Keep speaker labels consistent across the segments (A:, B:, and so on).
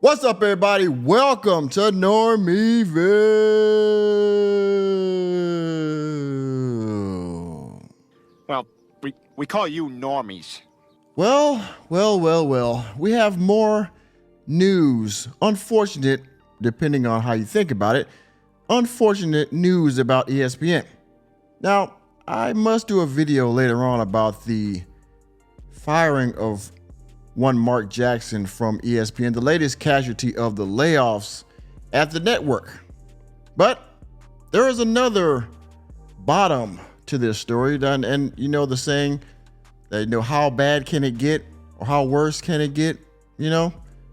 A: What's up, everybody? Welcome to Normiville.
B: Well, we call you normies.
A: Well. We have more news. Unfortunate, depending on how you think about it, unfortunate news about ESPN. Now, I must do a video later on about the firing of one Mark Jackson from ESPN, the latest casualty of the layoffs at the network. But there is another bottom to this story, and you know the saying that, how bad can it get, or how worse can it get?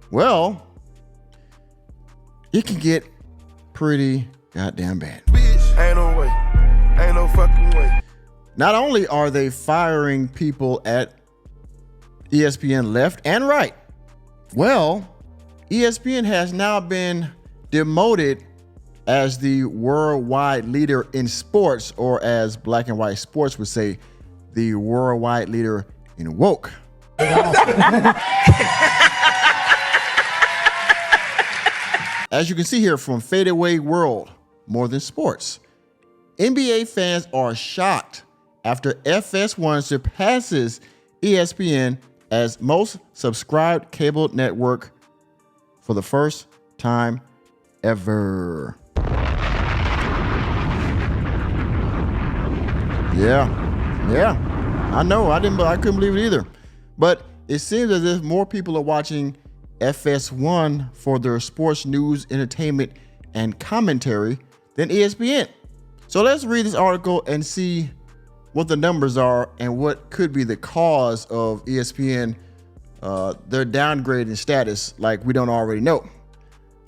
A: Well, it can get pretty goddamn bad.
C: Ain't no way, ain't no fucking way.
A: Not only are they firing people at ESPN left and right, well, ESPN has now been demoted as the worldwide leader in sports, or as Black and White Sports would say, the worldwide leader in woke. As you can see here from Fadeaway World, More Than Sports, NBA fans are shocked after FS1 surpasses ESPN as most subscribed cable network for the first time ever. Yeah, I know. I couldn't believe it either. But it seems as if more people are watching FS1 for their sports news, entertainment, and commentary than ESPN. So let's read this article and see what the numbers are and what could be the cause of ESPN, their downgrading status, like we don't already know.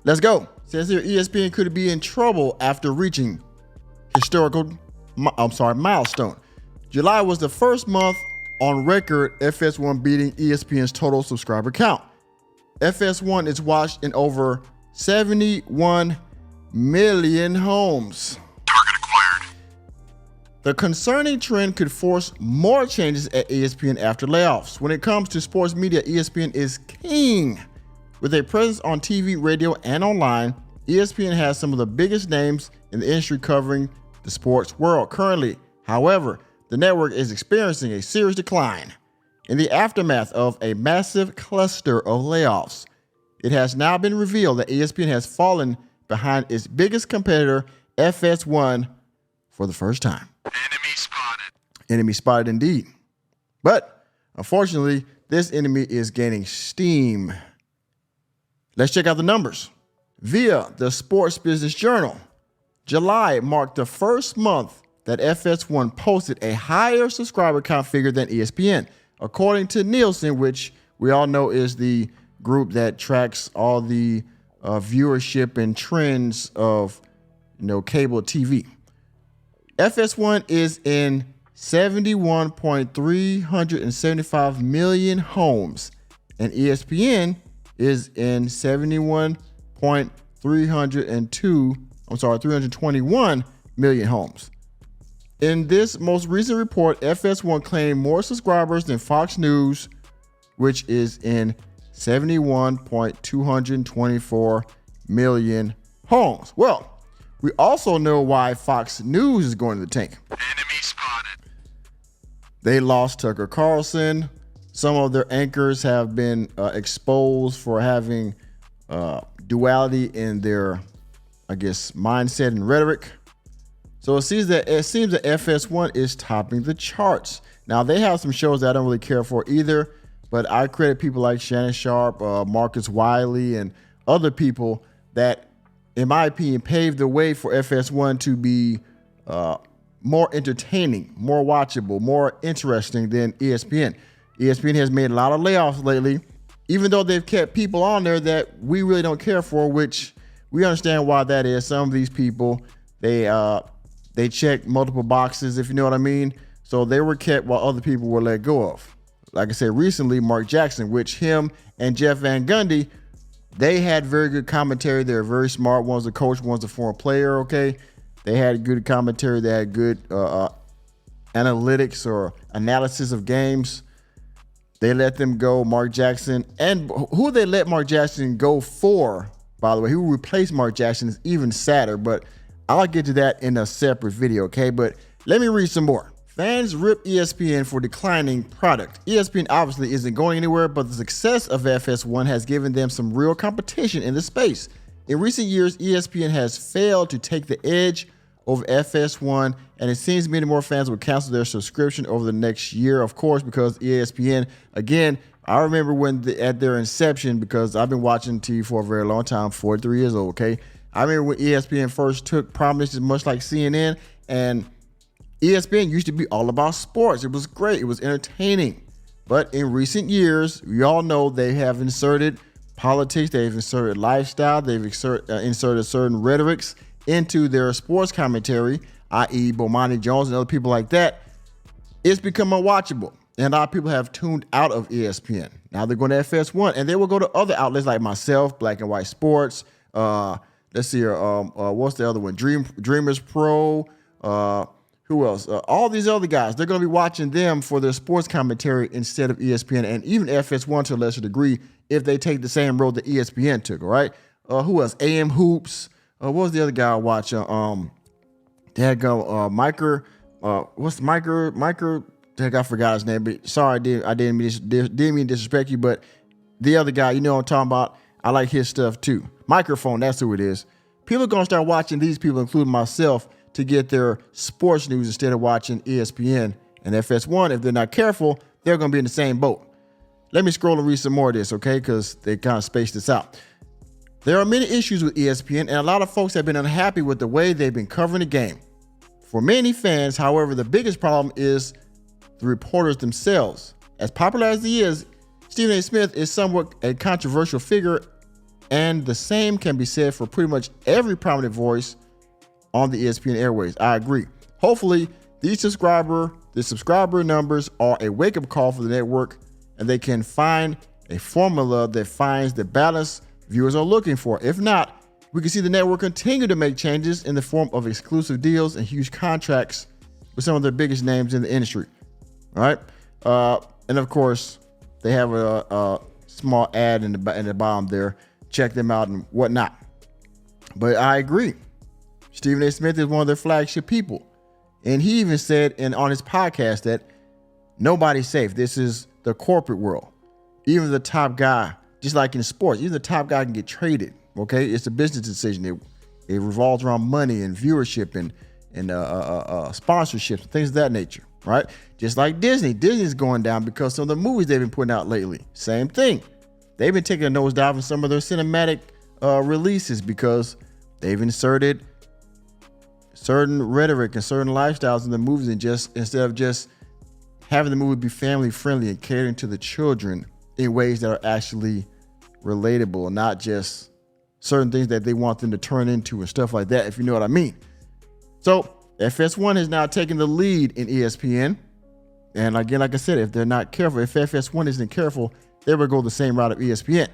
A: Let's go. It says here, ESPN could be in trouble after reaching milestone. July was the first month on record FS1 beating ESPN's total subscriber count. FS1 is watched in over 71 million homes. The concerning trend could force more changes at ESPN after layoffs. When it comes to sports media, ESPN is king. With a presence on TV, radio, and online, ESPN has some of the biggest names in the industry covering the sports world. Currently, however, the network is experiencing a serious decline. In the aftermath of a massive cluster of layoffs, it has now been revealed that ESPN has fallen behind its biggest competitor, FS1, for the first time.
C: Enemy spotted.
A: Enemy spotted indeed. But unfortunately, this enemy is gaining steam. Let's check out the numbers. Via the Sports Business Journal, July marked the first month that FS1 posted a higher subscriber count figure than ESPN. According to Nielsen, which we all know is the group that tracks all the viewership and trends of cable TV. FS1 is in 71.375 million homes, and ESPN is in 321 million homes. In this most recent report, FS1 claimed more subscribers than Fox News, which is in 71.224 million homes. Well, we also know why Fox News is going to the tank.
C: Enemy spotted.
A: They lost Tucker Carlson. Some of their anchors have been exposed for having duality in their, mindset and rhetoric. So it seems that FS1 is topping the charts. Now, they have some shows that I don't really care for either, but I credit people like Shannon Sharp, Marcus Wiley, and other people that, in my opinion, paved the way for FS1 to be more entertaining, more watchable, more interesting than ESPN. ESPN has made a lot of layoffs lately, even though they've kept people on there that we really don't care for, which we understand why that is. Some of these people, they check multiple boxes, if you know what I mean. So they were kept while other people were let go of. Like I said, recently, Mark Jackson, which him and Jeff Van Gundy, they had very good commentary. They're very smart. One's a coach, one's a former player, okay? They had good commentary. They had good analytics or analysis of games. They let them go, Mark Jackson. And who they let Mark Jackson go for, by the way, who replaced Mark Jackson is even sadder, but I'll get to that in a separate video, okay? But let me read some more. Fans rip ESPN for declining product. ESPN obviously isn't going anywhere, but the success of FS1 has given them some real competition in the space. In recent years, ESPN has failed to take the edge over FS1, and it seems many more fans will cancel their subscription over the next year, of course, because ESPN, again, I remember when at their inception, because I've been watching TV for a very long time, 43 years old, okay? I remember when ESPN first took prominence, much like CNN, and ESPN used to be all about sports. It was great. It was entertaining. But in recent years, we all know they have inserted politics, they've inserted lifestyle, they've inserted certain rhetorics into their sports commentary, i.e. Bomani Jones and other people like that. It's become unwatchable. And a lot of people have tuned out of ESPN. Now they're going to FS1, and they will go to other outlets like myself, Black and White Sports. Let's see here. What's the other one? Dreamers Pro. Who else? All these other guys. They're going to be watching them for their sports commentary instead of ESPN, and even FS1 to a lesser degree if they take the same road that ESPN took. All right. Who else? AM Hoops. What was the other guy I watch? Dad go. Miker. What's Miker? Dad, I forgot his name. But sorry, I didn't mean to disrespect you. But the other guy, you know what I'm talking about. I like his stuff too. Microphone. That's who it is. People are gonna start watching these people, including myself, to get their sports news instead of watching ESPN and FS1. If they're not careful, they're gonna be in the same boat. Let me scroll and read some more of this, okay? Because they kind of spaced this out. There are many issues with ESPN, and a lot of folks have been unhappy with the way they've been covering the game. For many fans, however, the biggest problem is the reporters themselves. As popular as he is, Stephen A. Smith is somewhat a controversial figure, and the same can be said for pretty much every prominent voice on the ESPN airways. I agree. Hopefully, the subscriber numbers are a wake-up call for the network, and they can find a formula that finds the balance viewers are looking for. If not, we can see the network continue to make changes in the form of exclusive deals and huge contracts with some of the biggest names in the industry. All right. And of course, they have a small ad in the bottom there. Check them out and whatnot. But I agree. Stephen A. Smith is one of their flagship people. And he even said on his podcast that nobody's safe. This is the corporate world. Even the top guy, just like in sports, even the top guy can get traded. Okay, it's a business decision. It revolves around money and viewership and sponsorships and things of that nature, right? Just like Disney. Disney's going down because some of the movies they've been putting out lately. Same thing. They've been taking a nosedive in some of their cinematic releases because they've inserted certain rhetoric and certain lifestyles in the movies, and just instead of just having the movie be family friendly and catering to the children in ways that are actually relatable and not just certain things that they want them to turn into and stuff like that, if you know what I mean. So FS1 has now taken the lead in ESPN. And again, like I said, if they're not careful, if FS1 isn't careful, they will go the same route of ESPN.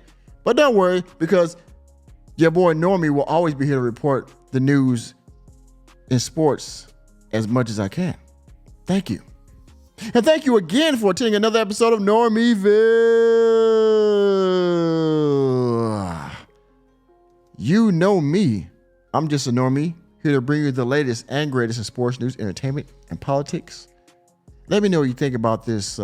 A: But don't worry, because your boy Normie will always be here to report the news in sports as much as I can. Thank you. And thank you again for attending another episode of Normieville. You know me. I'm just a normie, here to bring you the latest and greatest in sports news, entertainment, and politics. Let me know what you think about this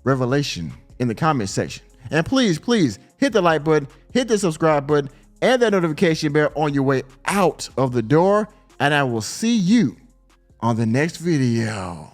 A: revelation in the comment section. And please, please hit the like button, hit the subscribe button, and that notification bell on your way out of the door. And I will see you on the next video.